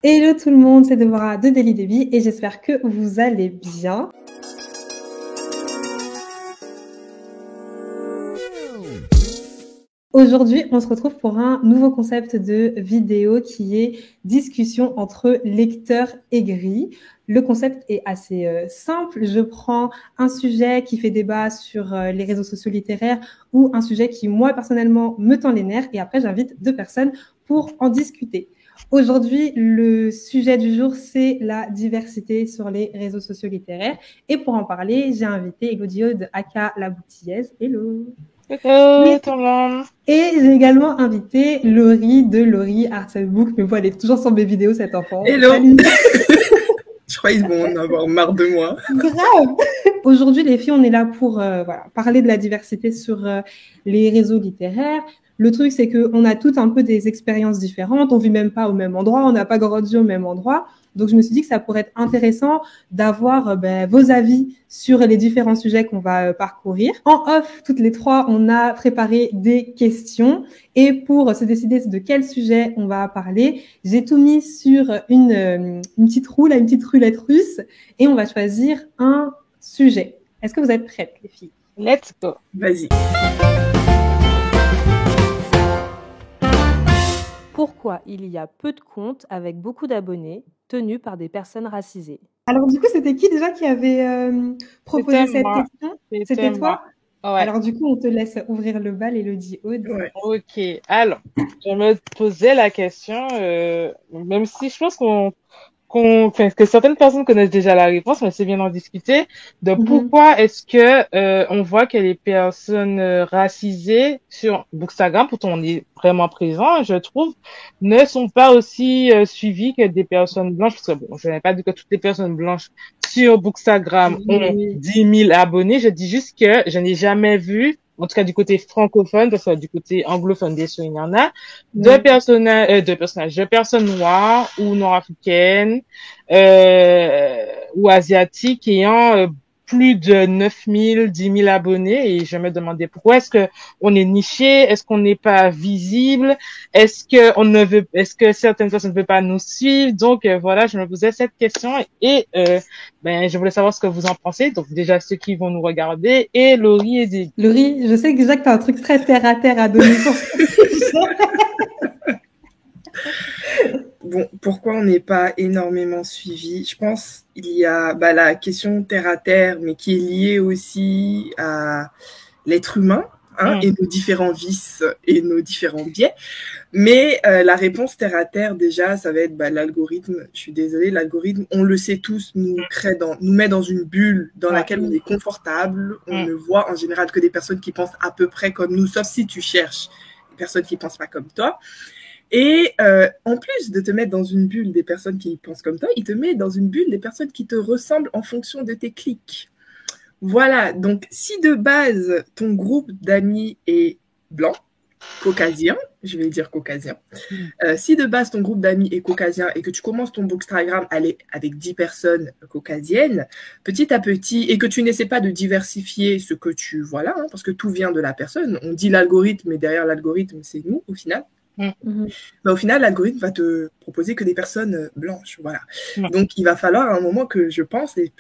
Hello tout le monde, c'est Deborah de Daily Debbie et j'espère que vous allez bien. Aujourd'hui, on se retrouve pour un nouveau concept de vidéo qui est discussion entre lecteurs aigris. Le concept est assez simple. Je prends un sujet qui fait débat sur les réseaux sociaux littéraires ou un sujet qui, moi, personnellement, me tend les nerfs et après, j'invite deux personnes pour en discuter. Aujourd'hui, le sujet du jour, c'est la diversité sur les réseaux sociaux littéraires. Et pour en parler, j'ai invité Elodie Aude, aka La Boutillaise. Hello! Hello tout le monde. Et j'ai également invité Laurie de Laurie Arts and Book. Mais vous, elle est toujours sur mes vidéos, cet enfant. Hello. Salut. Je crois qu'ils vont en avoir marre de moi. Grave. Aujourd'hui, les filles, on est là pour parler de la diversité sur les réseaux littéraires. Le truc, c'est qu'on a toutes un peu des expériences différentes. On vit même pas au même endroit. On n'a pas grandi au même endroit. Donc, je me suis dit que ça pourrait être intéressant d'avoir vos avis sur les différents sujets qu'on va parcourir. En off, toutes les trois, on a préparé des questions. Et pour se décider de quel sujet on va parler, j'ai tout mis sur une petite roue, une petite roulette russe. Et on va choisir un sujet. Est-ce que vous êtes prêtes, les filles? Let's go. Vas-y. Pourquoi il y a peu de comptes avec beaucoup d'abonnés tenus par des personnes racisées? Alors du coup, c'était qui déjà qui avait proposé cette question? C'était toi? Ouais. Alors du coup, on te laisse ouvrir le bal, Elodie Aude. Ouais. Ok. Alors, je me posais la question, même si je pense que certaines personnes connaissent déjà la réponse, mais c'est bien d'en discuter, de pourquoi est-ce que on voit que les personnes racisées sur Bookstagram, pourtant on est vraiment présent, je trouve, ne sont pas aussi suivies que des personnes blanches, parce que bon, je n'ai pas dit que toutes les personnes blanches sur Bookstagram ont 10 000 abonnés, je dis juste que je n'ai jamais vu, en tout cas du côté francophone, parce que du côté anglophone, bien sûr, il y en a, de personnes noires ou nord-africaines ou asiatiques ayant plus de 9 000, 10 000 abonnés. Et je me demandais pourquoi est-ce que on est niché, est-ce qu'on n'est pas visible, est-ce que certaines personnes ne veulent pas nous suivre. Donc voilà, je me posais cette question et je voulais savoir ce que vous en pensez. Donc déjà ceux qui vont nous regarder et Laurie et Didi. Laurie, je sais déjà que tu as un truc très terre à terre à donner sur ce sujet. Bon, pourquoi on n'est pas énormément suivi? Je pense il y a la question terre à terre, mais qui est liée aussi à l'être humain, et nos différents vices et nos différents biais. Mais la réponse terre à terre, déjà, ça va être l'algorithme. Je suis désolée, l'algorithme, on le sait tous, nous met dans une bulle dans laquelle on est confortable. On ne voit en général que des personnes qui pensent à peu près comme nous, sauf si tu cherches des personnes qui pensent pas comme toi. Et en plus de te mettre dans une bulle des personnes qui pensent comme toi, il te met dans une bulle des personnes qui te ressemblent en fonction de tes clics. Voilà, donc si de base, ton groupe d'amis est blanc, caucasien, je vais dire caucasien, si de base ton groupe d'amis est caucasien et que tu commences ton Bookstagram avec 10 personnes caucasiennes, petit à petit, et que tu n'essaies pas de diversifier ce que tu... Voilà, parce que tout vient de la personne. On dit l'algorithme, mais derrière l'algorithme, c'est nous, au final. Au final, l'algorithme va te proposer que des personnes blanches, voilà. Donc, il va falloir à un moment que je pense les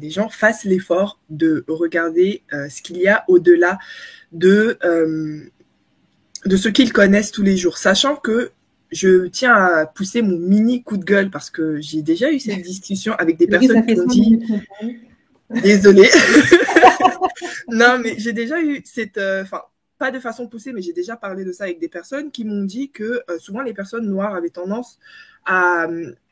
gens fassent l'effort de regarder ce qu'il y a au-delà de ce qu'ils connaissent tous les jours, sachant que je tiens à pousser mon mini coup de gueule parce que j'ai déjà eu cette discussion avec des personnes qui ont dit désolée. Non, mais j'ai déjà eu cette pas de façon poussée, mais j'ai déjà parlé de ça avec des personnes qui m'ont dit que souvent les personnes noires avaient tendance à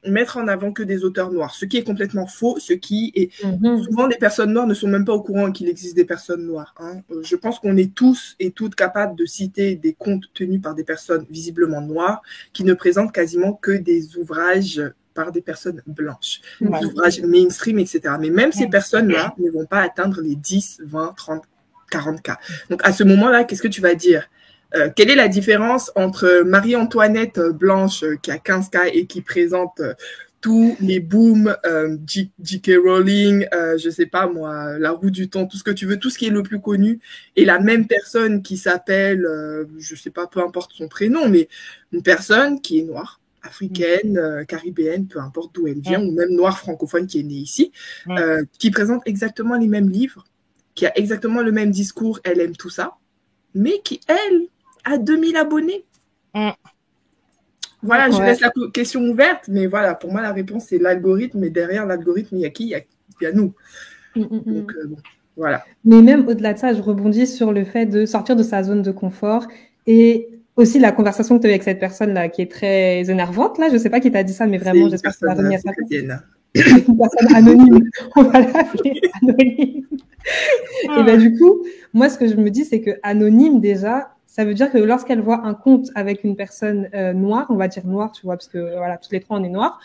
mettre en avant que des auteurs noirs, ce qui est complètement faux, souvent les personnes noires ne sont même pas au courant qu'il existe des personnes noires. Je pense qu'on est tous et toutes capables de citer des comptes tenus par des personnes visiblement noires qui ne présentent quasiment que des ouvrages par des personnes blanches, des ouvrages mainstream, etc. Mais même ces personnes-là ne vont pas atteindre les 10, 20, 30, 40K. Donc, à ce moment-là, qu'est-ce que tu vas dire? Quelle est la différence entre Marie-Antoinette blanche qui a 15K et qui présente tous les booms, J.K. Rowling, je sais pas moi, La Roue du Temps, tout ce que tu veux, tout ce qui est le plus connu, et la même personne qui s'appelle, je sais pas, peu importe son prénom, mais une personne qui est noire, africaine, caribéenne, peu importe d'où elle vient, ou même noire francophone qui est née ici, qui présente exactement les mêmes livres, qui a exactement le même discours, elle aime tout ça, mais qui, elle, a 2000 abonnés. Voilà, je laisse la question ouverte, mais voilà, pour moi, la réponse, c'est l'algorithme, et derrière l'algorithme, il y a qui? Il y a nous. Donc, bon, voilà. Mais même au-delà de ça, je rebondis sur le fait de sortir de sa zone de confort et aussi la conversation que tu as eu avec cette personne-là qui est très énervante. Là, je sais pas qui t'a dit ça, mais vraiment, j'espère que ça va revenir à ça. C'est une personne anonyme. On va l'appeler anonyme. Et ben, du coup, moi, ce que je me dis, c'est que anonyme, déjà, ça veut dire que lorsqu'elle voit un compte avec une personne noire, on va dire noire, tu vois, parce que voilà, toutes les trois, on est noirs,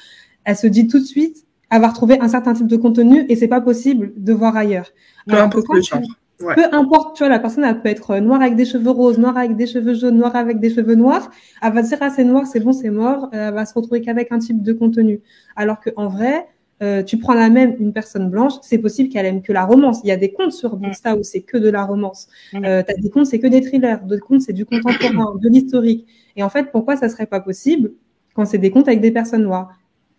elle se dit tout de suite avoir trouvé un certain type de contenu et c'est pas possible de voir ailleurs. Peu importe le genre. Ouais. Peu importe, tu vois, la personne, elle peut être noire avec des cheveux roses, noire avec des cheveux jaunes, noire avec des cheveux noirs. Elle va dire, ah, c'est noir, c'est bon, c'est mort. Elle va se retrouver qu'avec un type de contenu. Alors que, en vrai, tu prends une personne blanche, c'est possible qu'elle aime que la romance. Il y a des comptes sur Insta où c'est que de la romance. T'as des comptes, c'est que des thrillers. D'autres comptes, c'est du contemporain, de l'historique. Et en fait, pourquoi ça serait pas possible quand c'est des comptes avec des personnes noires?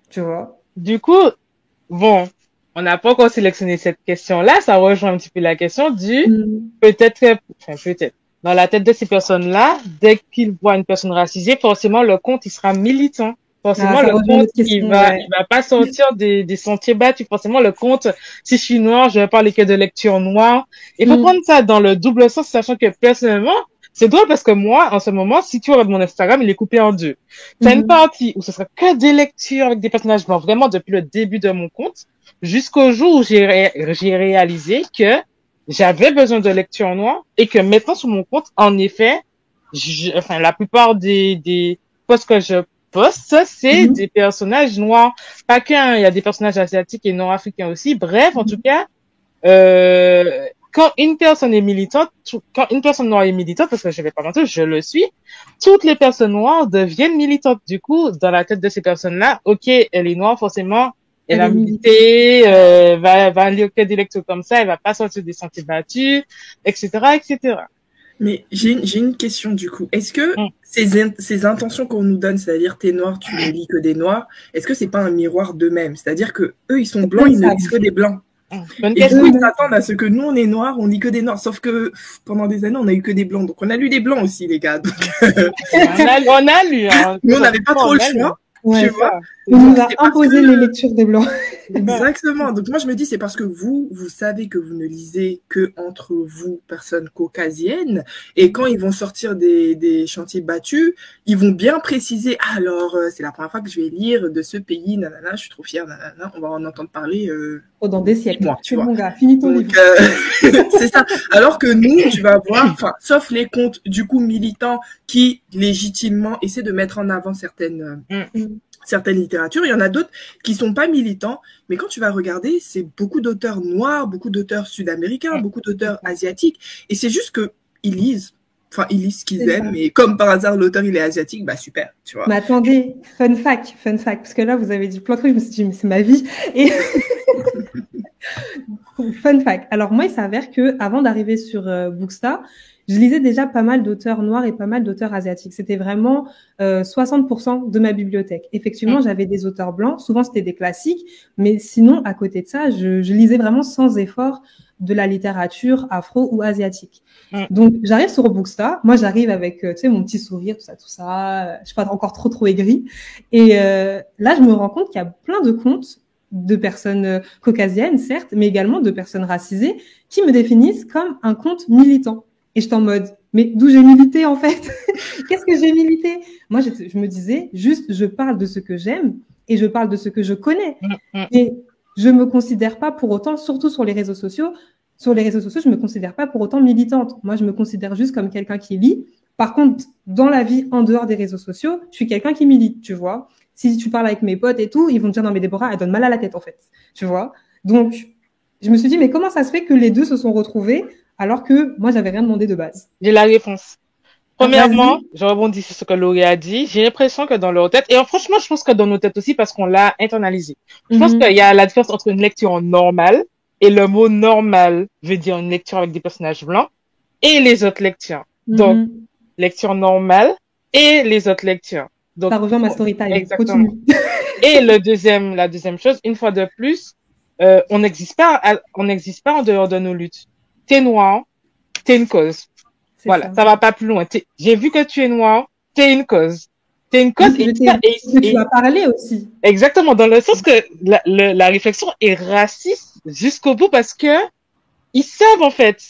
Tu vois? Du coup, bon, on n'a pas encore sélectionné cette question-là. Ça rejoint un petit peu la question du peut-être, dans la tête de ces personnes-là, dès qu'ils voient une personne racisée, forcément, le compte, il sera militant. Forcément, le compte, il va pas sortir des sentiers battus. Forcément, le compte, si je suis noire, je vais parler que de lecture noire. Il faut prendre ça dans le double sens, sachant que personnellement, c'est drôle parce que moi, en ce moment, si tu regardes mon Instagram, il est coupé en deux. T'as une partie où ce sera que des lectures avec des personnages blancs, vraiment depuis le début de mon compte, jusqu'au jour où j'ai réalisé que j'avais besoin de lecture noire et que maintenant sur mon compte, en effet, la plupart des posts que je poste, c'est des personnages noirs. Pas qu'un, il y a des personnages asiatiques et nord-africains aussi. Bref, en tout cas, quand une personne est militante, quand une personne noire est militante, parce que je vais pas mentir, je le suis, toutes les personnes noires deviennent militantes. Du coup, dans la tête de ces personnes-là, ok, elle est noire, forcément, elle va militer, va lire que des lectures comme ça, elle va pas sortir des sentiers battus, etc., etc. Mais j'ai une question du coup. Est-ce que ces intentions qu'on nous donne, c'est-à-dire t'es noir, tu ne lis que des noirs, est-ce que c'est pas un miroir d'eux-mêmes? C'est-à-dire que eux, ils sont blancs, ils ne lisent que des blancs. Et du coup, ils s'attendent à ce que nous, on est noirs, on lit que des noirs. Sauf que pendant des années, on a eu que des blancs. Donc, on a lu des blancs aussi, les gars. Donc, on a lu. Hein. Nous, on n'avait pas trop le choix. Ouais, tu vois. On nous a imposé les lectures des blancs. Exactement. Donc moi je me dis c'est parce que vous savez que vous ne lisez que entre vous, personnes caucasiennes, et quand ils vont sortir des chantiers battus, ils vont bien préciser alors c'est la première fois que je vais lire de ce pays, nanana, je suis trop fière, nanana, on va en entendre parler dans des siècles. Mois, tu vois. Mon gars, finis ton livre. C'est ça. Alors que nous, tu vas voir, enfin, sauf les comptes du coup militants qui légitimement essaient de mettre en avant certaines littératures. Il y en a d'autres qui sont pas militants, mais quand tu vas regarder, c'est beaucoup d'auteurs noirs, beaucoup d'auteurs sud-américains, beaucoup d'auteurs asiatiques, et c'est juste que ils lisent ce qu'ils aiment, et comme par hasard l'auteur il est asiatique, bah super, tu vois. Mais attendez, fun fact, parce que là vous avez dit plein de trucs, je me suis dit mais c'est ma vie. Et fun fact. Alors moi il s'avère que avant d'arriver sur Booksta, je lisais déjà pas mal d'auteurs noirs et pas mal d'auteurs asiatiques. C'était vraiment 60% de ma bibliothèque. Effectivement, j'avais des auteurs blancs. Souvent, c'était des classiques. Mais sinon, à côté de ça, je lisais vraiment sans effort de la littérature afro ou asiatique. Donc, j'arrive sur Booksta. Moi, j'arrive avec, tu sais, mon petit sourire, tout ça. Je suis pas encore trop aigrie. Et là, je me rends compte qu'il y a plein de comptes de personnes caucasiennes, certes, mais également de personnes racisées qui me définissent comme un compte militant. Et j'étais en mode, mais d'où j'ai milité en fait? Qu'est-ce que j'ai milité? Moi, je me disais, juste, je parle de ce que j'aime et je parle de ce que je connais. Et je me considère pas pour autant, surtout sur les réseaux sociaux, je me considère pas pour autant militante. Moi, je me considère juste comme quelqu'un qui lit. Par contre, dans la vie, en dehors des réseaux sociaux, je suis quelqu'un qui milite, tu vois. Si tu parles avec mes potes et tout, ils vont te dire, non mais Déborah, elle donne mal à la tête en fait, tu vois. Donc, je me suis dit, mais comment ça se fait que les deux se sont retrouvés alors que moi, j'avais rien demandé de base? J'ai la réponse. Premièrement, je rebondis sur ce que Laurie a dit. J'ai l'impression que dans leur tête, et franchement, je pense que dans nos têtes aussi, parce qu'on l'a internalisé. Je pense qu'il y a la différence entre une lecture normale, et le mot normal veut dire une lecture avec des personnages blancs, et les autres lectures. Donc, lecture normale et les autres lectures. Donc, ça rejoint ma story time. exactement. Continue. Et la deuxième chose, une fois de plus, on n'existe pas en dehors de nos luttes. T'es noir, t'es une cause. Voilà, ça va pas plus loin. J'ai vu que tu es noir, t'es une cause. T'es une cause Oui, tu vas parler aussi. Exactement, dans le sens que la réflexion est raciste jusqu'au bout parce que ils savent en fait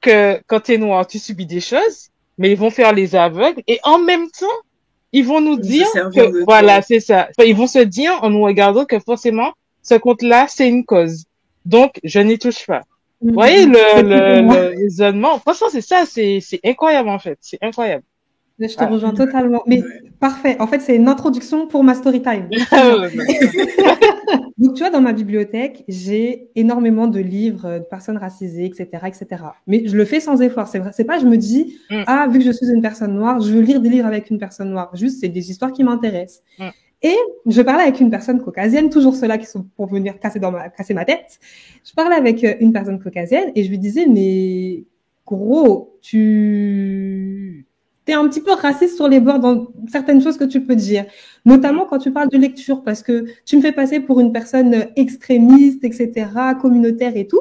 que quand t'es noir, tu subis des choses, mais ils vont faire les aveugles et en même temps, ils vont nous dire que voilà, c'est ça. Enfin, ils vont se dire en nous regardant que forcément, ce compte-là, c'est une cause. Donc, je n'y touche pas. Vous voyez le raisonnement. Franchement, c'est ça, c'est incroyable en fait. C'est incroyable. Je te rejoins totalement. Mais parfait. En fait, c'est une introduction pour ma story time. Donc, tu vois, dans ma bibliothèque, j'ai énormément de livres de personnes racisées, etc., etc. Mais je le fais sans effort. C'est vrai. C'est pas, je me dis, vu que je suis une personne noire, je veux lire des livres avec une personne noire. Juste, c'est des histoires qui m'intéressent. Et je parlais avec une personne caucasienne, toujours ceux-là qui sont pour venir casser ma tête. Je parlais avec une personne caucasienne et je lui disais, mais gros, t'es un petit peu raciste sur les bords dans certaines choses que tu peux dire, notamment quand tu parles de lecture, parce que tu me fais passer pour une personne extrémiste, etc., communautaire et tout.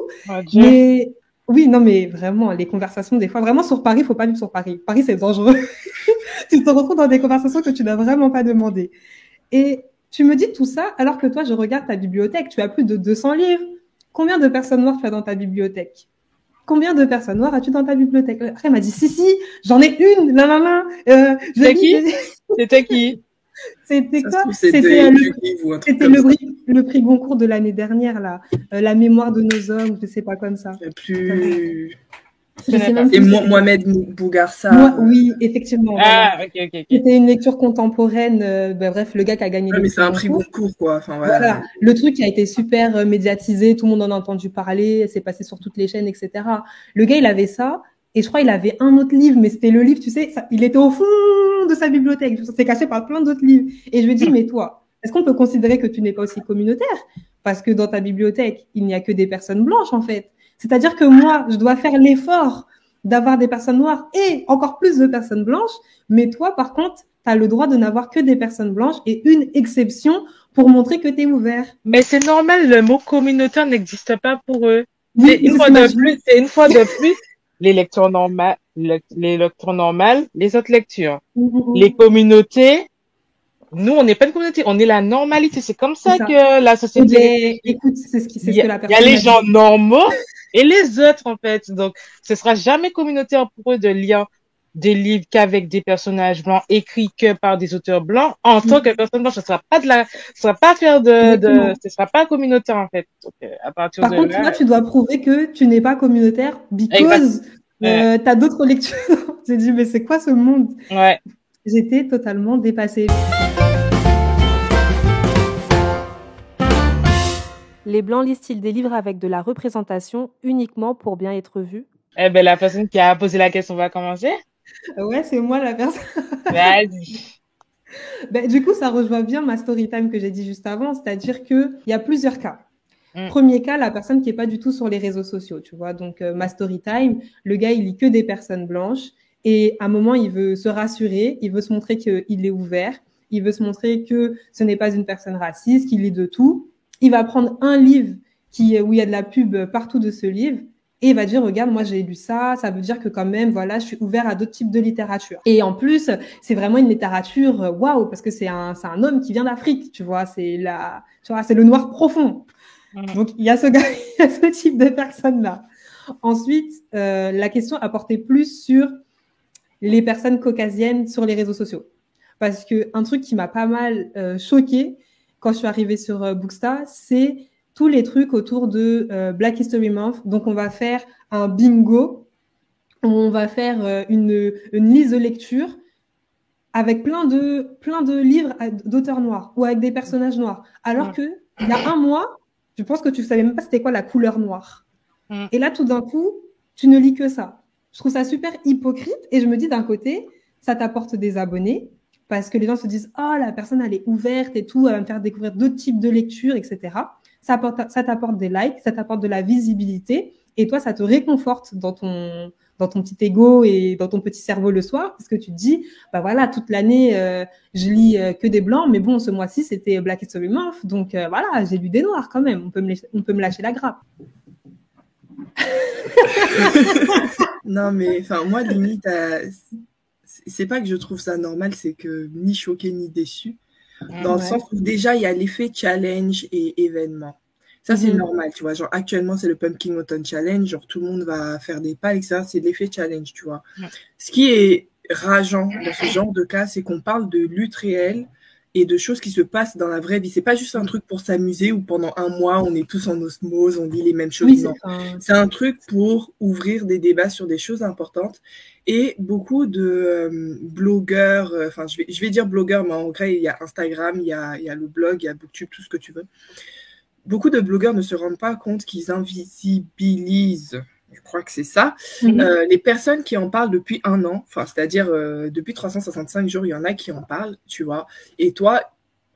Mais oui, non, mais vraiment, les conversations, des fois, vraiment sur Paris, faut pas vivre sur Paris. Paris, c'est dangereux. Tu te retrouves dans des conversations que tu n'as vraiment pas demandé. Et tu me dis tout ça alors que toi, je regarde ta bibliothèque. Tu as plus de 200 livres. Combien de personnes noires tu as dans ta bibliothèque? Combien de personnes noires as-tu dans ta bibliothèque? Après, elle m'a dit, si, j'en ai une. C'était qui? C'était qui? C'était quoi? C'était le prix Goncourt de l'année dernière, là. La mémoire de nos hommes, je sais pas comme ça. Et Mohamed Bougarsa. Oui, effectivement. Ah, voilà. Ok. C'était une lecture contemporaine. Bref, le gars qui a gagné mais c'est un prix Goncourt, quoi. Enfin, voilà. Le truc qui a été super médiatisé, tout le monde en a entendu parler, c'est passé sur toutes les chaînes, etc. Le gars, il avait ça, et je crois il avait un autre livre, mais c'était le livre, tu sais, il était au fond de sa bibliothèque. C'est caché par plein d'autres livres. Et je lui ai dit, mais toi, est-ce qu'on peut considérer que tu n'es pas aussi communautaire? Parce que dans ta bibliothèque, il n'y a que des personnes blanches, en fait. C'est-à-dire que moi, je dois faire l'effort d'avoir des personnes noires et encore plus de personnes blanches. Mais toi, par contre, tu as le droit de n'avoir que des personnes blanches et une exception pour montrer que tu es ouvert. Mais c'est normal, le mot communautaire n'existe pas pour eux. Oui, c'est une fois de plus, les lectures normales, les autres lectures. Les communautés, nous, on n'est pas une communauté, on est la normalité. C'est comme ça que la société. Écoute, c'est ce que la personne. Il y a les gens normaux et les autres, en fait. Donc, ce sera jamais communautaire pour eux de lire des livres qu'avec des personnages blancs écrits que par des auteurs blancs en tant que personne blanche. Ce sera pas communautaire, en fait. Donc, à partir Par contre, toi, tu dois prouver que tu n'es pas communautaire because t'as d'autres lectures. J'ai dit, mais c'est quoi ce monde? Ouais. J'étais totalement dépassée. Les Blancs lisent-ils des livres avec de la représentation uniquement pour bien être vus? Eh ben, la personne qui a posé la question va commencer. Ouais, c'est moi la personne. Vas-y. Du coup, ça rejoint bien ma story time que j'ai dit juste avant, c'est-à-dire qu'il y a plusieurs cas. Premier cas, la personne qui n'est pas du tout sur les réseaux sociaux, tu vois. Donc, ma story time, le gars, il lit que des personnes blanches. Et à un moment, il veut se rassurer, il veut se montrer qu'il est ouvert, il veut se montrer que ce n'est pas une personne raciste, qu'il lit de tout. Il va prendre un livre où il y a de la pub partout de ce livre et il va dire, regarde, moi j'ai lu ça, ça veut dire que quand même, voilà, je suis ouvert à d'autres types de littérature. Et en plus, c'est vraiment une littérature waouh, parce que c'est un homme qui vient d'Afrique, tu vois, c'est le noir profond. Donc, il y a ce gars, il y a ce type de personne-là. Ensuite, la question a porté plus sur les personnes caucasiennes sur les réseaux sociaux. Parce que un truc qui m'a pas mal choquée quand je suis arrivée sur Booksta, c'est tous les trucs autour de Black History Month. Donc, on va faire un bingo, on va faire une liste de lecture avec plein de livres d'auteurs noirs ou avec des personnages noirs. Alors que il y a un mois, je pense que tu savais même pas c'était quoi la couleur noire. Et là, tout d'un coup, tu ne lis que ça. Je trouve ça super hypocrite et je me dis d'un côté, ça t'apporte des abonnés parce que les gens se disent « Oh, la personne, elle est ouverte et tout, elle va me faire découvrir d'autres types de lectures, etc. » Ça t'apporte des likes, ça t'apporte de la visibilité et toi, ça te réconforte dans ton petit ego et dans ton petit cerveau le soir, parce que tu te dis, bah voilà, toute l'année, je lis que des blancs, mais bon, ce mois-ci, c'était Black History Month, donc voilà, j'ai lu des noirs quand même, on peut me lâcher la grappe. Non, mais enfin, moi, limite, c'est pas que je trouve ça normal, c'est que ni choqué ni déçu. Dans le sens où déjà, il y a l'effet challenge et événement. Ça, c'est normal, tu vois. Genre, actuellement, c'est le Pumpkin Autumn Challenge. Genre, tout le monde va faire des pales, etc. C'est l'effet challenge, tu vois. Ce qui est rageant dans ce genre de cas, c'est qu'on parle de lutte réelle et de choses qui se passent dans la vraie vie. C'est pas juste un truc pour s'amuser où pendant un mois, on est tous en osmose, on dit les mêmes choses. Oui, non. C'est un truc pour ouvrir des débats sur des choses importantes. Et beaucoup de blogueurs, enfin, je vais dire blogueurs, mais en vrai, il y a Instagram, il y a le blog, il y a Booktube, tout ce que tu veux. Beaucoup de blogueurs ne se rendent pas compte qu'ils invisibilisent, je crois que c'est ça, les personnes qui en parlent depuis un an, enfin, c'est-à-dire depuis 365 jours, il y en a qui en parlent, tu vois. Et toi,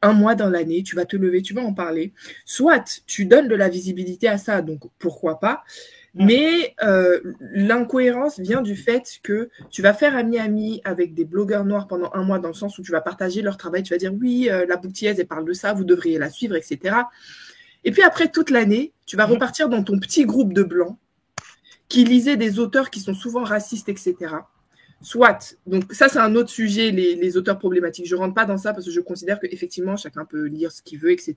un mois dans l'année, tu vas te lever, tu vas en parler. Soit tu donnes de la visibilité à ça, donc pourquoi pas. Mais l'incohérence vient du fait que tu vas faire ami-ami avec des blogueurs noirs pendant un mois, dans le sens où tu vas partager leur travail, tu vas dire oui, la Bouktiez, elle parle de ça, vous devriez la suivre, etc. Et puis après toute l'année, tu vas repartir dans ton petit groupe de blancs qui lisaient des auteurs qui sont souvent racistes, etc. Soit, donc ça c'est un autre sujet, les auteurs problématiques. Je ne rentre pas dans ça parce que je considère qu'effectivement chacun peut lire ce qu'il veut, etc.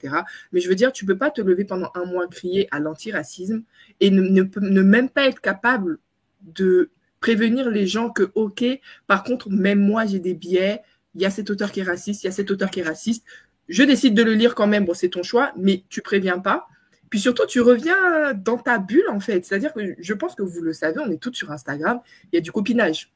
Mais je veux dire, tu ne peux pas te lever pendant un mois crier à l'antiracisme et ne même pas être capable de prévenir les gens que, ok, par contre, même moi j'ai des biais, il y a cet auteur qui est raciste, il y a cet auteur qui est raciste, je décide de le lire quand même, bon c'est ton choix, mais tu préviens pas. Puis surtout, tu reviens dans ta bulle en fait. C'est-à-dire que je pense que vous le savez, on est toutes sur Instagram, il y a du copinage.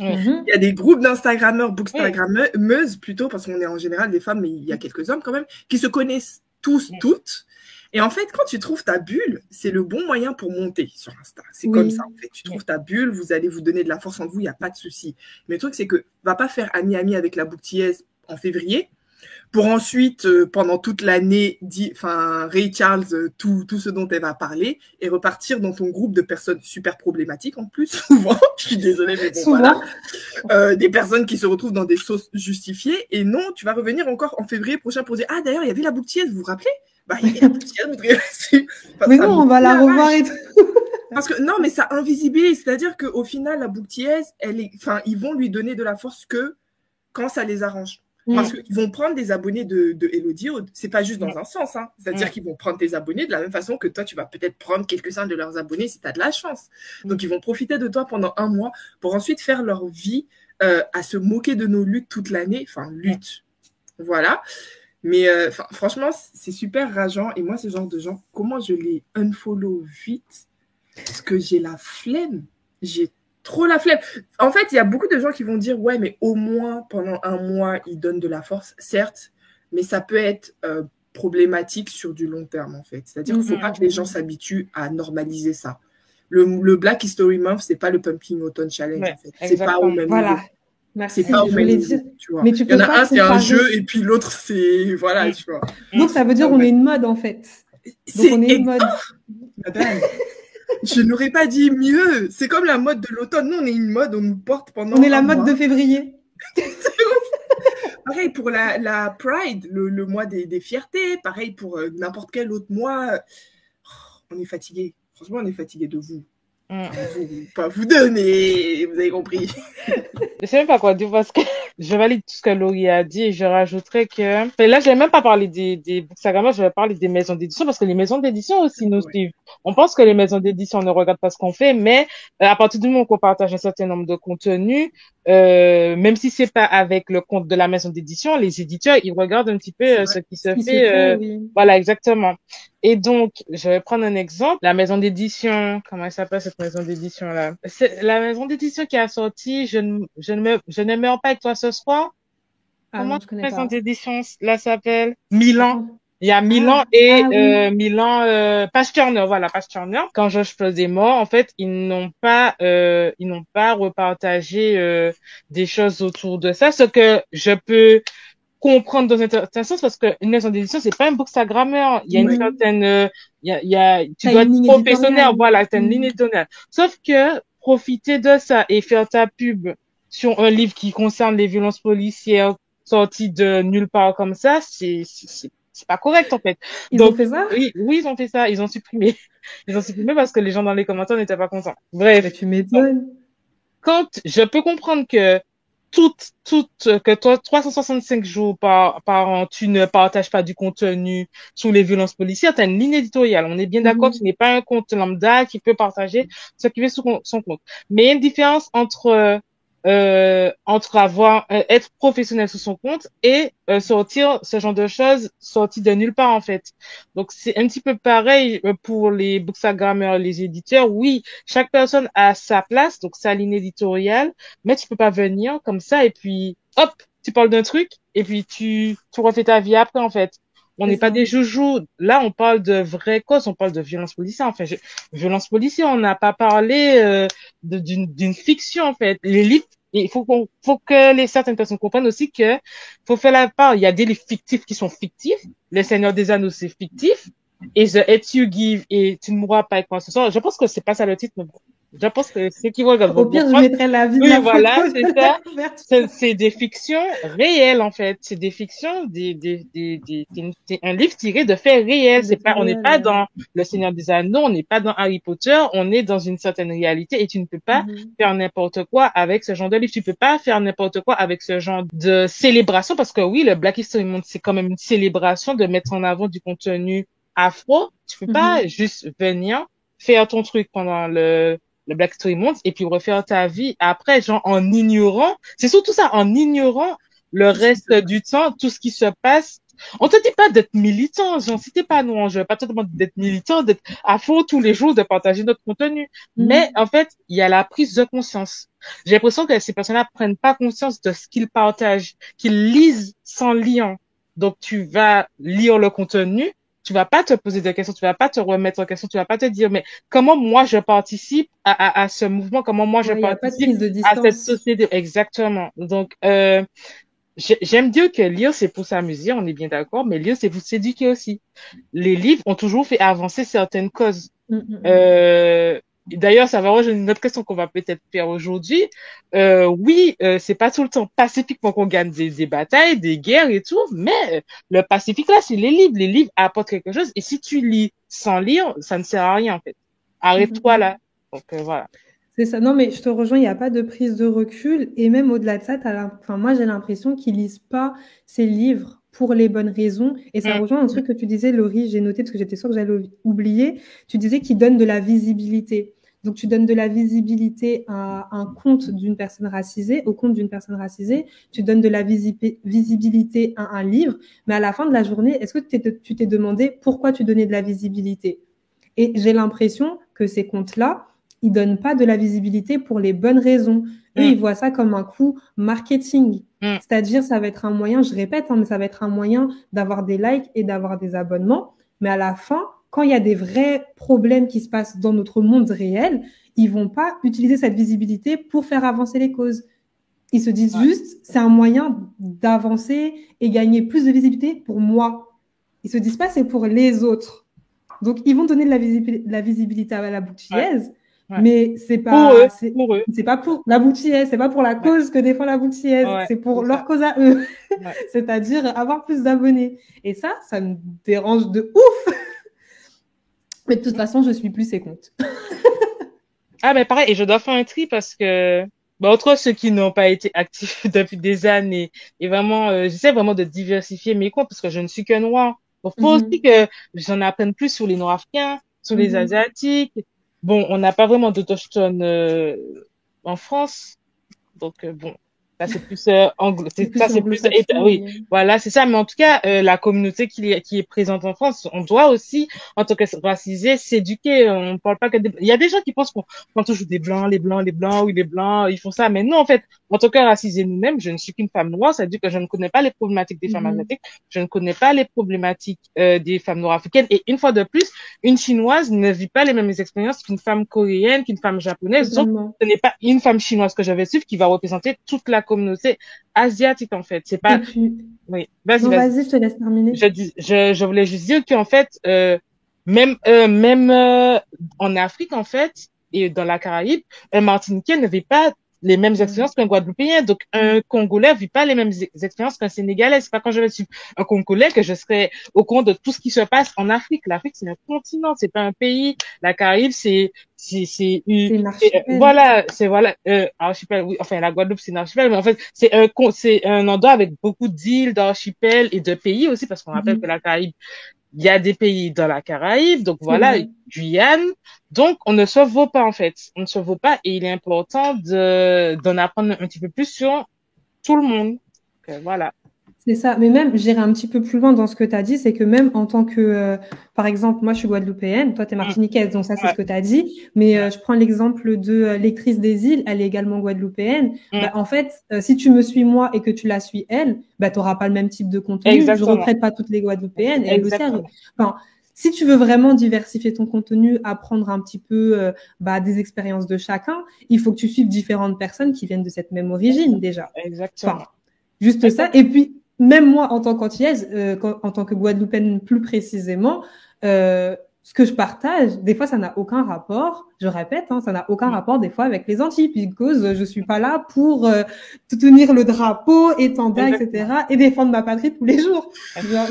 Il y a des groupes d'Instagrammeurs, bookstagrammeuses plutôt, parce qu'on est en général des femmes, mais il y a quelques hommes quand même, qui se connaissent tous, toutes. Et en fait, quand tu trouves ta bulle, c'est le bon moyen pour monter sur Insta. C'est comme ça, en fait. Tu trouves ta bulle, vous allez vous donner de la force en vous, il n'y a pas de souci. Mais le truc, c'est que va pas faire ami-ami avec la Booktiez en février, pour ensuite, pendant toute l'année, Ray Charles, tout ce dont elle va parler, et repartir dans ton groupe de personnes super problématiques en plus, souvent, je suis désolée, mais bon, voilà. Des personnes qui se retrouvent dans des sauces justifiées, et non, tu vas revenir encore en février prochain pour dire « Ah, d'ailleurs, il y avait la Booktiez, vous vous rappelez ?» Bah, il y avait la Booktiez, vous devriez mais non, on va la revoir et tout. Parce que, non, mais ça invisibilise, c'est-à-dire qu'au final, la Booktiez, ils vont lui donner de la force que quand ça les arrange. Parce qu'ils vont prendre des abonnés de Elodie, c'est pas juste dans un sens, hein. C'est-à-dire qu'ils vont prendre tes abonnés de la même façon que toi, tu vas peut-être prendre quelques-uns de leurs abonnés si tu as de la chance. Donc, ils vont profiter de toi pendant un mois pour ensuite faire leur vie à se moquer de nos luttes toute l'année. Enfin, lutte. Voilà. Mais franchement, c'est super rageant. Et moi, ce genre de gens, comment je les unfollow vite? Parce que j'ai la flemme. J'ai trop la flemme. En fait, il y a beaucoup de gens qui vont dire ouais, mais au moins pendant un mois, ils donnent de la force, certes, mais ça peut être problématique sur du long terme, en fait. C'est-à-dire qu'il ne faut pas que les gens s'habituent à normaliser ça. Le Black History Month, c'est pas le Pumpkin Autumn Challenge, en fait. C'est pas au même niveau. Merci. C'est pas au même niveau, tu vois. Mais il y en a un, c'est un jeu, et puis l'autre, c'est... Voilà, tu vois. Donc, ça veut dire qu'on est une mode, en fait. Donc, on est une mode. Madame, je n'aurais pas dit mieux. C'est comme la mode de l'automne. Nous, on est une mode, on nous porte pendant. On est la mode de février. Pareil pour la Pride, le mois des fiertés. Pareil pour n'importe quel autre mois. Oh, on est fatigué. Franchement, on est fatigué de vous. Pas vous donner, vous avez compris. Je sais même pas quoi dire parce que je valide tout ce que Laurie a dit et je rajouterais que, là, je vais même pas parler des bookstagrammeurs, je vais parler des maisons d'édition parce que les maisons d'édition aussi nous suivent. On pense que les maisons d'édition ne regardent pas ce qu'on fait, mais à partir du moment qu'on partage un certain nombre de contenus, même si c'est pas avec le compte de la maison d'édition, les éditeurs, ils regardent un petit peu ce qui se fait. Oui. Voilà, exactement. Et donc, je vais prendre un exemple. La maison d'édition, comment elle s'appelle cette maison d'édition-là? C'est la maison d'édition qui a sorti Je ne meurs pas avec toi ce soir. Comment cette maison d'édition là s'appelle? Milan. Il y a Milan et Milan, Page Turner, voilà, Page Turner. Quand George Floyd est mort, en fait, ils n'ont pas repartagé des choses autour de ça. Ce que je peux comprendre dans un certain sens parce qu'une maison d'édition, c'est pas un bookstagrammeur. Il y a une Oui. certaine, tu T'as dois une être ligne professionnel, éditoriale. voilà, t'as une ligne éditoriale. Sauf que profiter de ça et faire ta pub sur un livre qui concerne les violences policières sorti de nulle part comme ça, c'est pas correct, en fait. Ils ont Donc, fait ça? oui, ils ont fait ça, ils ont supprimé. Ils ont supprimé parce que les gens dans les commentaires n'étaient pas contents. Bref. Bah, tu m'étonnes. Quand je peux comprendre que que toi, 365 jours par an, tu ne partages pas du contenu sur les violences policières, tu as une ligne éditoriale. On est bien d'accord, ce n'est pas un compte lambda qui peut partager ce qui veut sur son compte. Mais il y a une différence entre être professionnel sur son compte et sortir ce genre de choses sorties de nulle part, en fait. Donc, c'est un petit peu pareil pour les bookstagrammeurs, les éditeurs. Oui, chaque personne a sa place, donc sa ligne éditoriale, mais tu peux pas venir comme ça et puis hop, tu parles d'un truc et puis tu refais ta vie après, en fait. On C'est n'est pas ça. des joujoux. Là, on parle de vraies causes, on parle de violence policière. Enfin, violence policière, on n'a pas parlé d'une fiction, en fait. Les livres, il faut que certaines personnes comprennent aussi que faut faire la part. Il y a des livres fictifs qui sont fictifs. Le Seigneur des Anneaux, c'est fictif. Et The Hate You Give et Tu ne mourras pas avec moi ce soir. Je pense que c'est pas ça le titre, mais bon. Je pense que c'est qui regarde. Au pire, je mettrai la vie de Oui, la voilà, photo c'est de ça. la couverture. C'est des fictions réelles, en fait. C'est des fictions, c'est un livre tiré de faits réels. Des On n'est réels, pas ouais. dans Le Seigneur des Anneaux, on n'est pas dans Harry Potter, on est dans une certaine réalité et tu ne peux pas faire n'importe quoi avec ce genre de livre. Tu peux pas faire n'importe quoi avec ce genre de célébration parce que oui, le Black History Month, c'est quand même une célébration de mettre en avant du contenu afro. Tu peux pas juste venir faire ton truc pendant le Black History Month et puis refaire ta vie après, genre en ignorant, c'est surtout ça, en ignorant le reste du temps, tout ce qui se passe. On te dit pas d'être militant, genre, si t'es pas noir, je vais pas te demander d'être militant, d'être à fond tous les jours, de partager notre contenu. Mais, en fait, il y a la prise de conscience. J'ai l'impression que ces personnes-là prennent pas conscience de ce qu'ils partagent, qu'ils lisent sans lire. Donc, tu vas lire le contenu, tu vas pas te poser des questions, tu vas pas te remettre en question, tu vas pas te dire, mais comment moi je participe à ce mouvement, comment moi je Ouais, il n'y a pas de participe prise de à cette distance. société. Exactement. Donc, j'aime dire que lire, c'est pour s'amuser, on est bien d'accord, mais lire, c'est pour s'éduquer aussi. Les livres ont toujours fait avancer certaines causes. D'ailleurs, ça va rejoindre une autre question qu'on va peut-être faire aujourd'hui. Oui, c'est pas tout le temps pacifiquement qu'on gagne des batailles, des guerres et tout, mais le pacifique là, c'est les livres. Les livres apportent quelque chose. Et si tu lis sans lire, ça ne sert à rien en fait. Arrête-toi là. Donc voilà. C'est ça. Non, mais je te rejoins, il n'y a pas de prise de recul. Et même au-delà de ça, moi, j'ai l'impression qu'ils lisent pas ces livres pour les bonnes raisons. Et ça rejoint un truc que tu disais, Laurie, j'ai noté parce que j'étais sûre que j'allais oublier. Tu disais qu'ils donnent de la visibilité. Donc, tu donnes de la visibilité à un compte d'une personne racisée, au compte d'une personne racisée. Tu donnes de la visibilité à un livre. Mais à la fin de la journée, est-ce que tu t'es demandé pourquoi tu donnais de la visibilité? Et j'ai l'impression que ces comptes-là, ils donnent pas de la visibilité pour les bonnes raisons. Eux, ils voient ça comme un coup marketing. C'est-à-dire, ça va être un moyen, je répète, mais ça va être un moyen d'avoir des likes et d'avoir des abonnements. Mais à la fin, quand il y a des vrais problèmes qui se passent dans notre monde réel, ils vont pas utiliser cette visibilité pour faire avancer les causes. Ils se disent juste, c'est un moyen d'avancer et gagner plus de visibilité pour moi. Ils se disent pas, c'est pour les autres. Donc, ils vont donner de la visibilité à la bouquillaise, mais c'est pas c'est pas pour la bouquillaise, c'est pas pour la cause que défend la bouquillaise, c'est pour leur cause à eux. C'est-à-dire avoir plus d'abonnés. Et ça me dérange de ouf. Mais de toute façon, je suis plus ces comptes. Ah, mais pareil, et je dois faire un tri parce que, entre ceux qui n'ont pas été actifs depuis des années, et vraiment, j'essaie vraiment de diversifier mes comptes parce que je ne suis que noire. Donc, faut aussi que j'en apprenne plus sur les Nord-Africains, sur les Asiatiques. Bon, on n'a pas vraiment d'autochtones en France. Donc, bon, ça c'est plus c'est plus oui, voilà, c'est ça. Mais en tout cas, la communauté qui est présente en France, on doit aussi, en tant que racisé, s'éduquer. On parle pas que il y a des gens qui pensent qu'on toujours des blancs, les blancs, oui, les blancs, ils font ça. Mais non, en fait, en tant que racisé nous-mêmes, je ne suis qu'une femme noire. Ça veut dire que je ne connais pas les problématiques des femmes asiatiques. Je ne connais pas les problématiques des femmes nord-africaines. Et une fois de plus, une chinoise ne vit pas les mêmes expériences qu'une femme coréenne, qu'une femme japonaise. Donc, ce n'est pas une femme chinoise que je vais suivre qui va représenter toute la communauté asiatique, en fait. C'est pas, Et puis, oui, non, vas-y. vas-y, je te laisse terminer. Je voulais juste dire qu'en fait, même en Afrique, en fait, et dans la Caraïbe, un Martiniquais ne vit pas les mêmes expériences qu'un Guadeloupéen. Donc, un Congolais vit pas les mêmes expériences qu'un Sénégalais. C'est pas quand je vais suivre un Congolais que je serai au courant de tout ce qui se passe en Afrique. L'Afrique, c'est un continent, c'est pas un pays. La Caraïbe, c'est C'est une archipel. voilà, archipel, oui, enfin, la Guadeloupe, c'est une archipel, mais en fait, c'est un endroit avec beaucoup d'îles, d'archipels et de pays aussi, parce qu'on rappelle que la Caraïbe, il y a des pays dans la Caraïbe, donc C'est voilà, vrai. Guyane. Donc, on ne se vaut pas, en fait. On ne se vaut pas et il est important d'en apprendre un petit peu plus sur tout le monde. Donc, voilà. C'est ça, mais même, j'irai un petit peu plus loin dans ce que tu as dit, c'est que même en tant que, par exemple, moi je suis guadeloupéenne, toi tu es Mm. martiniquaise, donc ça c'est Ouais. ce que tu as dit, mais Ouais. je prends l'exemple de lectrice des îles, elle est également guadeloupéenne. Mm. Bah, en fait, si tu me suis moi et que tu la suis elle, bah, tu n'auras pas le même type de contenu. Je Exactement. retraite pas toutes les guadeloupéennes, et elle aussi, Exactement. enfin, si tu veux vraiment diversifier ton contenu, apprendre un petit peu bah, des expériences de chacun, il faut que tu suives différentes personnes qui viennent de cette même origine déjà. Exactement. Enfin, juste ça. Et puis, même moi, en tant qu'antillaise, en tant que Guadeloupéenne plus précisément, ce que je partage, des fois, ça n'a aucun rapport, je répète, hein, ça n'a aucun rapport des fois avec les Antilles, puisque je suis pas là pour tenir le drapeau, étendard, etc., et défendre ma patrie tous les jours.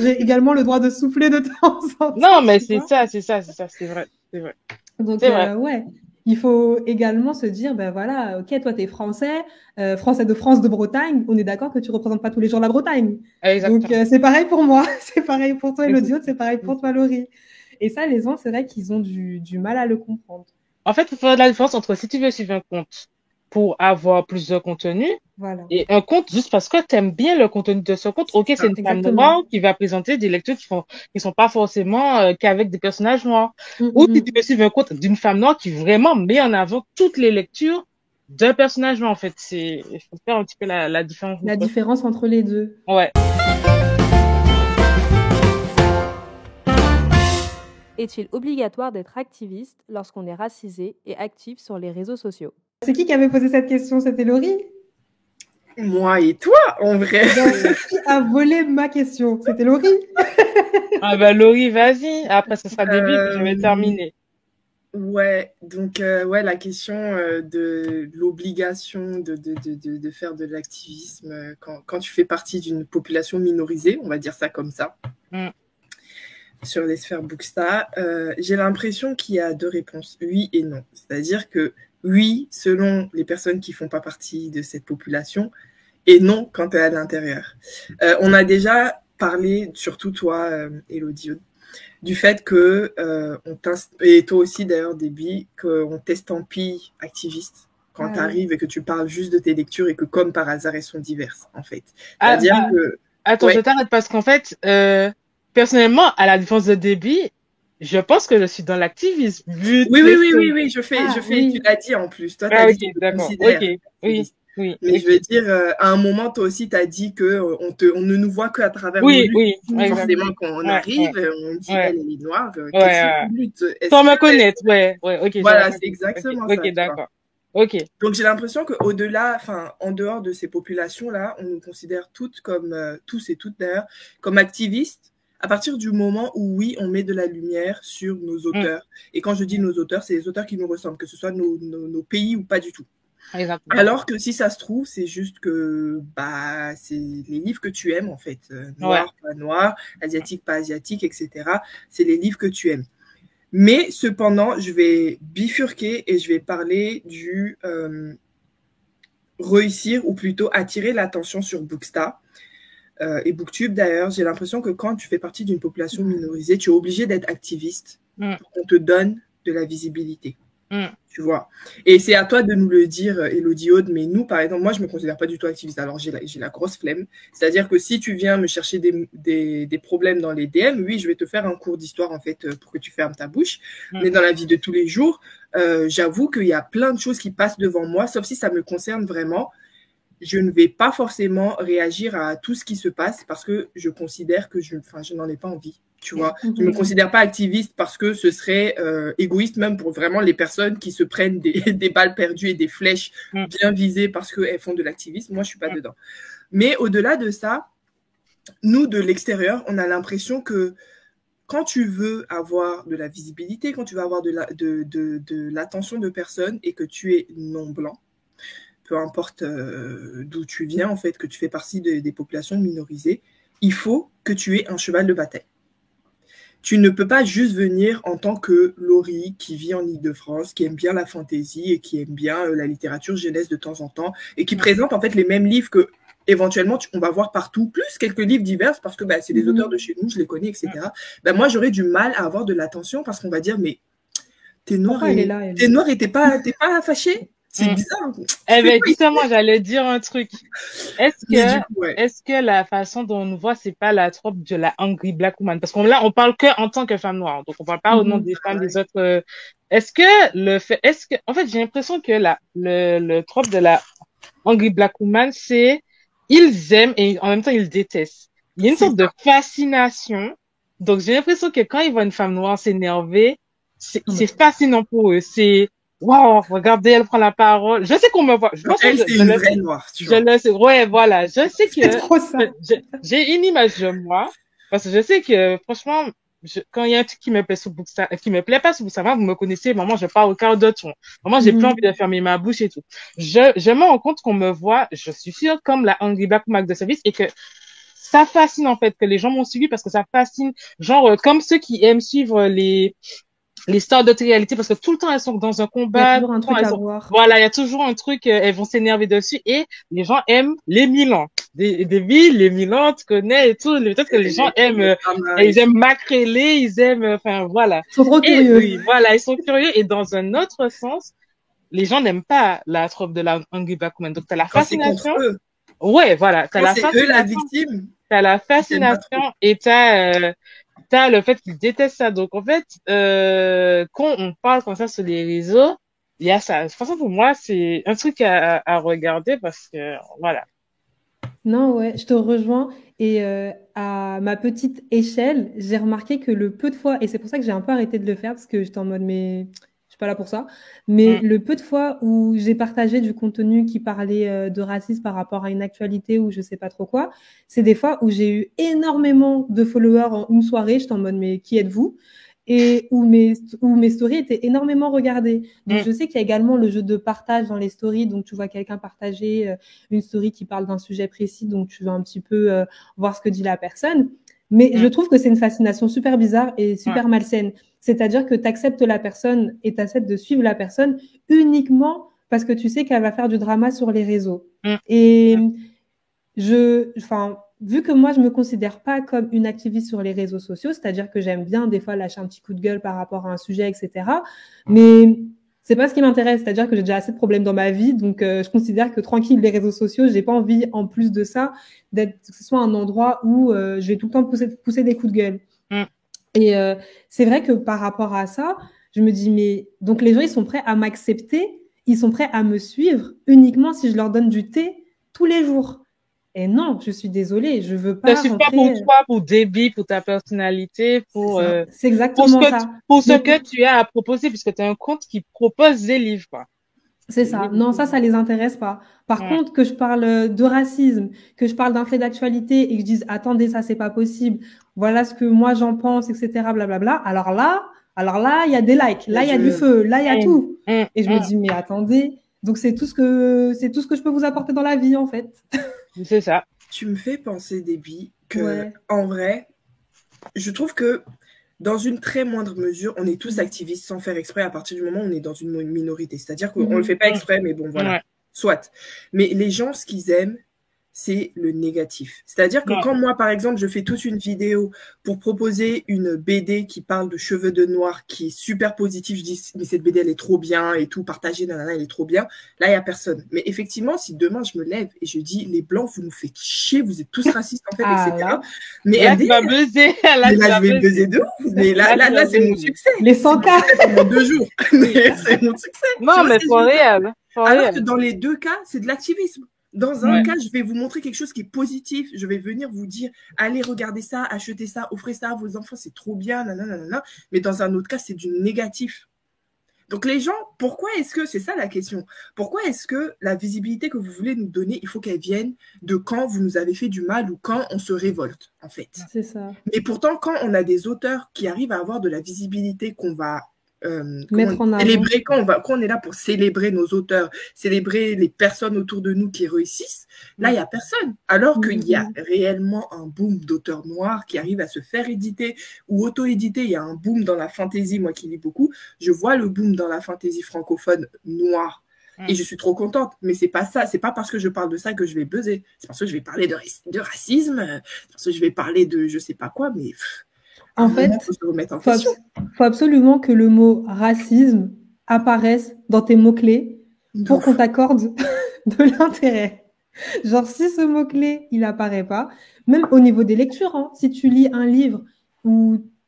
J'ai également le droit de souffler de temps en temps. Non, mais c'est ça, c'est vrai, c'est vrai. Donc, C'est vrai. ouais, il faut également se dire, ben voilà, ok, toi, t'es français, français de France, de Bretagne, on est d'accord que tu représentes pas tous les jours la Bretagne. Exactement. Donc, c'est pareil pour moi, c'est pareil pour toi, Elodie, c'est pareil pour toi, Laurie. Et ça, les gens, c'est vrai qu'ils ont du mal à le comprendre. En fait, il faut faire la différence entre si tu veux suivre un compte pour avoir plus de contenu Voilà. et un compte juste parce que tu aimes bien le contenu de ce compte. Ok, c'est une femme noire qui va présenter des lectures qui sont pas forcément qu'avec des personnages noirs. Ou si tu veux suivre un compte d'une femme noire qui vraiment met en avant toutes les lectures d'un personnage noir. En fait, il faut faire un petit peu la différence. La différence entre les deux. Ouais. Est-il obligatoire d'être activiste lorsqu'on est racisé et actif sur les réseaux sociaux? C'est qui avait posé cette question? C'était Laurie? Moi et toi, en vrai. Qui a volé ma question? C'était Laurie? Ah bah Laurie, vas-y. Après, ce sera début et je vais terminer. Ouais, donc ouais, la question de l'obligation de faire de l'activisme quand tu fais partie d'une population minorisée, on va dire ça comme ça. Sur les sphères Bookstar, j'ai l'impression qu'il y a deux réponses, oui et non. C'est-à-dire que oui, selon les personnes qui font pas partie de cette population, et non quand tu es à l'intérieur. On a déjà parlé, surtout toi, Elodie, du fait que et toi aussi d'ailleurs, Déby, qu'on t'estampille activiste quand tu arrives et que tu parles juste de tes lectures et que comme par hasard elles sont diverses, en fait. C'est-à-dire que... Attends, je t'arrête parce qu'en fait... personnellement, à la différence de Déby, je pense que je suis dans l'activisme. Oui, je fais, tu l'as dit en plus. Toi, t'as dit que tu considères. Oui. Mais je veux dire, à un moment, toi aussi, t'as dit que on ne nous voit qu'à travers nos luttes. Forcément, quand on arrive, on dit, elle est noire, qu'est-ce que lutte? Sans me connaître, ok. Voilà, c'est exactement ça. Ok, d'accord. Ok. Donc, j'ai l'impression qu'au-delà, enfin, en dehors de ces populations-là, on nous considère toutes comme, tous et toutes d'ailleurs, comme activistes. À partir du moment où, oui, on met de la lumière sur nos auteurs. Et quand je dis nos auteurs, c'est les auteurs qui nous ressemblent, que ce soit nos pays ou pas du tout. Exactement. Alors que si ça se trouve, c'est juste que bah, c'est les livres que tu aimes, en fait. Noir, pas noir, asiatique, pas asiatique, etc. C'est les livres que tu aimes. Mais cependant, je vais bifurquer et je vais parler du réussir ou plutôt attirer l'attention sur Bookstar. Et Booktube d'ailleurs, j'ai l'impression que quand tu fais partie d'une population minorisée, tu es obligé d'être activiste pour qu'on te donne de la visibilité. Tu vois. Et c'est à toi de nous le dire, Elodie Aude, mais nous, par exemple, moi, je me considère pas du tout activiste. Alors, j'ai la grosse flemme. C'est-à-dire que si tu viens me chercher des problèmes dans les DM, oui, je vais te faire un cours d'histoire, en fait, pour que tu fermes ta bouche. Mais dans la vie de tous les jours, j'avoue qu'il y a plein de choses qui passent devant moi, sauf si ça me concerne vraiment. Je ne vais pas forcément réagir à tout ce qui se passe parce que je considère que je n'en ai pas envie. Tu vois, je me considère pas activiste parce que ce serait égoïste même pour vraiment les personnes qui se prennent des balles perdues et des flèches bien visées parce qu'elles font de l'activisme. Moi, je suis pas dedans. Mais au-delà de ça, nous, de l'extérieur, on a l'impression que quand tu veux avoir de la visibilité, quand tu veux avoir de l'attention de personnes et que tu es non blanc, peu importe d'où tu viens, en fait, que tu fais partie des populations minorisées, il faut que tu aies un cheval de bataille. Tu ne peux pas juste venir en tant que Laurie qui vit en Île-de-France, qui aime bien la fantaisie et qui aime bien la littérature jeunesse de temps en temps et qui présente en fait les mêmes livres que éventuellement on va voir partout, plus quelques livres divers parce que c'est des auteurs de chez nous, je les connais, etc. Moi, j'aurais du mal à avoir de l'attention parce qu'on va dire, mais t'es noir et t'es pas fâché. C'est bizarre. Justement, j'allais dire un truc. Est-ce que la façon dont on nous voit, c'est pas la trope de la Angry Black Woman? Parce là, on parle que en tant que femme noire. Donc, on parle pas au nom des femmes, des autres. En fait, j'ai l'impression que le trope de la Angry Black Woman, c'est ils aiment et en même temps, ils détestent. Il y a une sorte de fascination. Donc, j'ai l'impression que quand ils voient une femme noire s'énerver, c'est fascinant pour eux. C'est, waouh, regardez, elle prend la parole. Je sais qu'on me voit. Elle, c'est une vraie noire, tu vois. Je le sais. Ouais, voilà. Je sais que trop ça. J'ai une image de moi. Parce que je sais que, franchement, quand il y a un truc qui me plaît pas sur Booksama, vous me connaissez, maman, je parle au quart de ton. Maman, j'ai plus envie de fermer ma bouche et tout. Je me rends compte qu'on me voit, je suis sûre, comme la Angry Black Woman de service et que ça fascine, en fait, que les gens m'ont suivi parce que ça fascine, genre, comme ceux qui aiment suivre les stars de télé-réalité parce que tout le temps elles sont dans un combat. Il y a toujours un truc à voir. Voilà, il y a toujours un truc, elles vont s'énerver dessus et les gens aiment les Milans. Des villes, les Milans, tu connais et tout. Peut-être que les gens aiment, ils aiment Macrélé, ils aiment, enfin, voilà. Ils sont trop curieux. Oui, voilà, ils sont curieux et dans un autre sens, les gens n'aiment pas la trope de la Angry Black Woman. Donc, t'as la fascination. Ouais, voilà. T'as la fascination. C'est eux la victime. T'as la fascination et t'as le fait qu'ils détestent ça. Donc, en fait, quand on parle comme ça sur les réseaux, il y a ça. Franchement, pour moi, c'est un truc à regarder parce que, voilà. Non, ouais, je te rejoins. Et à ma petite échelle, j'ai remarqué que le peu de fois, et c'est pour ça que j'ai un peu arrêté de le faire, parce que j'étais en mode, mais je suis pas là pour ça, mais le peu de fois où j'ai partagé du contenu qui parlait de racisme par rapport à une actualité ou je sais pas trop quoi, c'est des fois où j'ai eu énormément de followers en une soirée, j'étais en mode, mais qui êtes-vous? Et où mes stories étaient énormément regardées. Donc, je sais qu'il y a également le jeu de partage dans les stories. Donc, tu vois quelqu'un partager une story qui parle d'un sujet précis. Donc, tu vas un petit peu voir ce que dit la personne. Mais je trouve que c'est une fascination super bizarre et super malsaine. C'est-à-dire que tu acceptes la personne et tu acceptes de suivre la personne uniquement parce que tu sais qu'elle va faire du drama sur les réseaux. Et vu que moi, je me considère pas comme une activiste sur les réseaux sociaux, c'est-à-dire que j'aime bien des fois lâcher un petit coup de gueule par rapport à un sujet, etc. Mais c'est pas ce qui m'intéresse, c'est-à-dire que j'ai déjà assez de problèmes dans ma vie, donc je considère que tranquille, les réseaux sociaux, j'ai pas envie, en plus de ça, que ce soit un endroit où je vais tout le temps pousser des coups de gueule. Et c'est vrai que par rapport à ça, je me dis, mais donc les gens, ils sont prêts à m'accepter, ils sont prêts à me suivre uniquement si je leur donne du thé tous les jours. Et non, je suis désolée, je veux pas. Je suis pas pour toi, pour débit, pour ta personnalité, pour. C'est exactement ça. Pour ce que tu as à proposer, puisque tu as un compte qui propose des livres, quoi. C'est ça. Non, ça les intéresse pas. Par contre, que je parle de racisme, que je parle d'un fait d'actualité et que je dise, attendez, ça, c'est pas possible. Voilà ce que moi j'en pense, etc., blablabla. Alors là, il y a des likes. Là, il y a du feu. Là, il y a tout. Et je me dis, mais attendez. Donc, c'est tout ce que je peux vous apporter dans la vie, en fait. C'est ça. Tu me fais penser, Déby, que, en vrai, je trouve que dans une très moindre mesure, on est tous activistes sans faire exprès à partir du moment où on est dans une minorité. C'est-à-dire qu'on ne le fait pas exprès, mais bon, voilà. Soit. Mais les gens, ce qu'ils aiment, c'est le négatif. C'est-à-dire que quand moi, par exemple, je fais toute une vidéo pour proposer une BD qui parle de cheveux de noir, qui est super positive, je dis, mais cette BD, elle est trop bien et tout, partagée, nanana, elle est trop bien. Là, il n'y a personne. Mais effectivement, si demain, je me lève et je dis, les Blancs, vous nous faites chier, vous êtes tous racistes, en fait, etc. Mais là, tu vas buzzer. Là, je vais buzzer de ouf. Mais là, c'est mon succès. Les 100K. Pendant 2 jours. C'est mon succès. Non, mais pour réel. Alors que dans les deux cas, c'est de l'activisme. Dans un cas, je vais vous montrer quelque chose qui est positif. Je vais venir vous dire, allez, regardez ça, achetez ça, offrez ça à vos enfants, c'est trop bien, nanana. Mais dans un autre cas, c'est du négatif. Donc les gens, pourquoi est-ce que, c'est ça la question, pourquoi est-ce que la visibilité que vous voulez nous donner, il faut qu'elle vienne de quand vous nous avez fait du mal ou quand on se révolte, en fait. C'est ça. Mais pourtant, quand on a des auteurs qui arrivent à avoir de la visibilité qu'on va mettre en avant. Célébrer, quand on est là pour célébrer nos auteurs, célébrer les personnes autour de nous qui réussissent, là, il n'y a personne. Alors qu'il y a réellement un boom d'auteurs noirs qui arrivent à se faire éditer ou auto-éditer. Il y a un boom dans la fantasy, moi qui lis beaucoup. Je vois le boom dans la fantasy francophone noire. Et je suis trop contente. Mais c'est pas ça. C'est pas parce que je parle de ça que je vais buzzer. C'est parce que je vais parler de racisme. C'est parce que je vais parler de je sais pas quoi. Mais en fait, faut absolument que le mot racisme apparaisse dans tes mots-clés pour qu'on t'accorde de l'intérêt. Genre, si ce mot-clé, il apparaît pas, même au niveau des lectures, hein, si tu lis un livre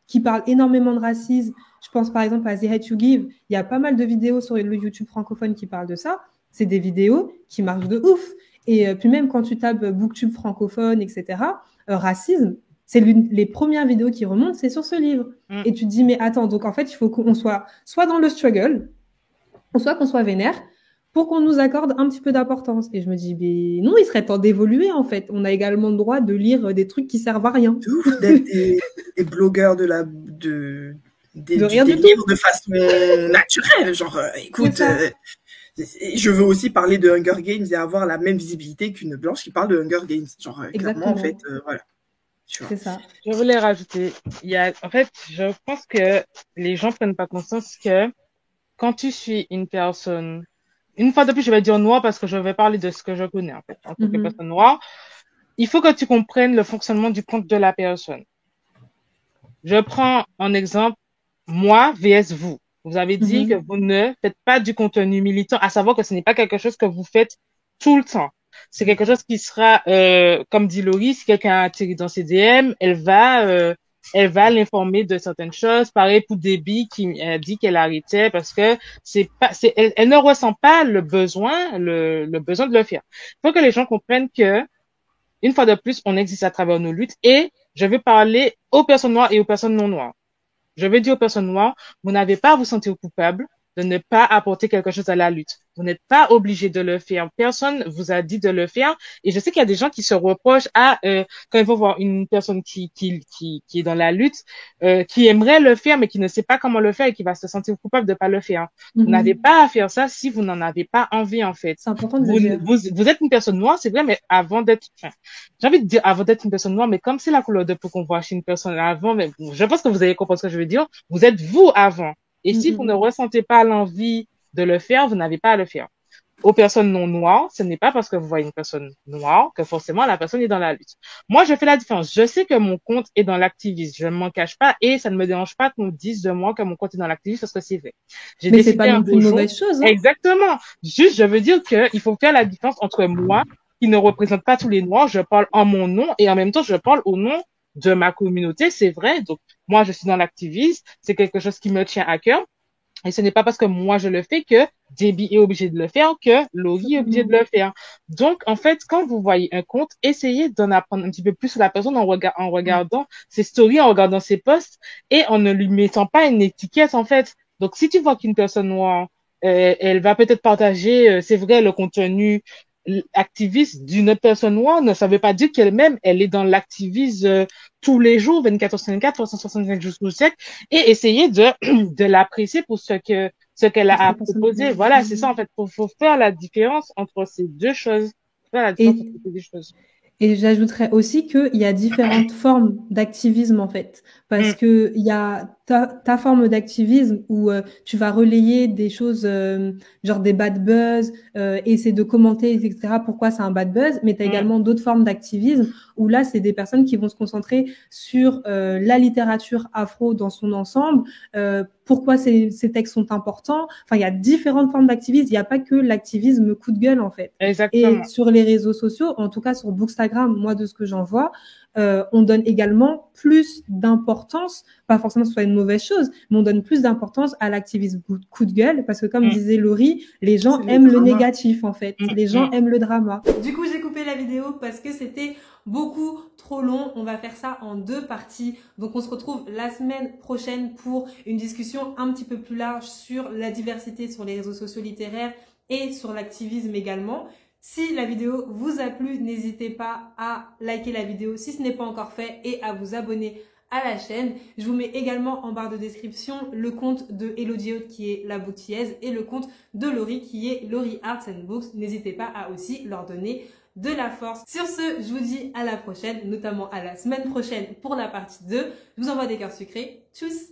qui parle énormément de racisme, je pense par exemple à The Hate You Give, il y a pas mal de vidéos sur le YouTube francophone qui parlent de ça. C'est des vidéos qui marchent de ouf. Et puis même quand tu tapes Booktube francophone, etc., racisme, c'est les premières vidéos qui remontent, c'est sur ce livre. Et tu te dis, mais attends, donc en fait, il faut qu'on soit dans le struggle, soit qu'on soit vénère, pour qu'on nous accorde un petit peu d'importance. Et je me dis, mais non, il serait temps d'évoluer, en fait. On a également le droit de lire des trucs qui servent à rien. D'être des blogueurs des livres de façon naturelle. Genre, écoute, je veux aussi parler de Hunger Games et avoir la même visibilité qu'une blanche qui parle de Hunger Games. Genre, clairement, en fait, voilà. C'est ça. Je voulais rajouter, en fait, je pense que les gens prennent pas conscience que quand tu suis une personne, une fois de plus, je vais dire noire parce que je vais parler de ce que je connais, en fait, en tant que personne noire, il faut que tu comprennes le fonctionnement du compte de la personne. Je prends en exemple, moi vs vous. Vous avez dit que vous ne faites pas du contenu militant, à savoir que ce n'est pas quelque chose que vous faites tout le temps. C'est quelque chose qui sera, comme dit Laurie, si quelqu'un a atterri dans ses DM, elle va l'informer de certaines choses. Pareil pour Debbie qui a dit qu'elle arrêtait parce que elle ne ressent pas le besoin de le faire. Il faut que les gens comprennent que, une fois de plus, on existe à travers nos luttes et je vais parler aux personnes noires et aux personnes non noires. Je vais dire aux personnes noires, vous n'avez pas à vous sentir coupable de ne pas apporter quelque chose à la lutte. Vous n'êtes pas obligé de le faire. Personne vous a dit de le faire. Et je sais qu'il y a des gens qui se reprochent quand ils vont voir une personne qui est dans la lutte, qui aimerait le faire, mais qui ne sait pas comment le faire et qui va se sentir coupable de pas le faire. Vous n'avez pas à faire ça si vous n'en avez pas envie, en fait. C'est important de le dire. Vous êtes une personne noire, c'est vrai, mais avant d'être une personne noire, mais comme c'est la couleur de peau qu'on voit chez une personne avant, mais je pense que vous avez compris ce que je veux dire. Vous êtes vous avant. Et si vous ne ressentez pas l'envie de le faire, vous n'avez pas à le faire. Aux personnes non noires, ce n'est pas parce que vous voyez une personne noire que forcément la personne est dans la lutte. Moi, je fais la différence. Je sais que mon compte est dans l'activisme. Je ne m'en cache pas et ça ne me dérange pas qu'on dise de moi que mon compte est dans l'activisme parce que c'est vrai. Mais c'est pas non plus une mauvaise chose. Hein. Exactement. Juste, je veux dire qu'il faut faire la différence entre moi, qui ne représente pas tous les noirs, je parle en mon nom et en même temps, je parle au nom de ma communauté, c'est vrai. Donc, moi, je suis dans l'activisme. C'est quelque chose qui me tient à cœur. Et ce n'est pas parce que moi je le fais que Debbie est obligée de le faire, que Laurie est obligée de le faire. Donc, en fait, quand vous voyez un compte, essayez d'en apprendre un petit peu plus sur la personne en regardant ses stories, en regardant ses posts et en ne lui mettant pas une étiquette, en fait. Donc, si tu vois qu'une personne noire, elle va peut-être partager, c'est vrai, le contenu activiste d'une autre personne noire, ne ça veut pas dire qu'elle-même, elle est dans l'activisme tous les jours, 24h/24, 365 jours sur 7, et essayer de l'apprécier pour ce qu'elle a à proposer. Voilà, c'est ça, en fait. Faut faire la différence entre ces deux choses. Faire la différence entre ces deux choses. Et j'ajouterais aussi qu'il y a différentes formes d'activisme, en fait. Parce que il y a ta forme d'activisme où tu vas relayer des choses, genre des bad buzz, essayer de commenter, etc. pourquoi c'est un bad buzz. Mais tu as également d'autres formes d'activisme où là, c'est des personnes qui vont se concentrer sur la littérature afro dans son ensemble, pourquoi ces textes sont importants. Enfin, il y a différentes formes d'activisme. Il n'y a pas que l'activisme coup de gueule, en fait. Exactement. Et sur les réseaux sociaux, en tout cas sur Bookstagram, moi, de ce que j'en vois, on donne également plus d'importance, pas forcément que ce soit une mauvaise chose, mais on donne plus d'importance à l'activisme coup de gueule, parce que comme disait Laurie, les gens aiment le négatif en fait, les gens aiment le drama. Du coup, j'ai coupé la vidéo parce que c'était beaucoup trop long. On va faire ça en 2 parties. Donc, on se retrouve la semaine prochaine pour une discussion un petit peu plus large sur la diversité sur les réseaux sociaux littéraires et sur l'activisme également. Si la vidéo vous a plu, n'hésitez pas à liker la vidéo si ce n'est pas encore fait et à vous abonner à la chaîne. Je vous mets également en barre de description le compte de Elodie Haute qui est la boutillaise et le compte de Laurie qui est Laurie Arts and Books. N'hésitez pas à aussi leur donner de la force. Sur ce, je vous dis à la prochaine, notamment à la semaine prochaine pour la partie 2. Je vous envoie des cœurs sucrés. Tchuss!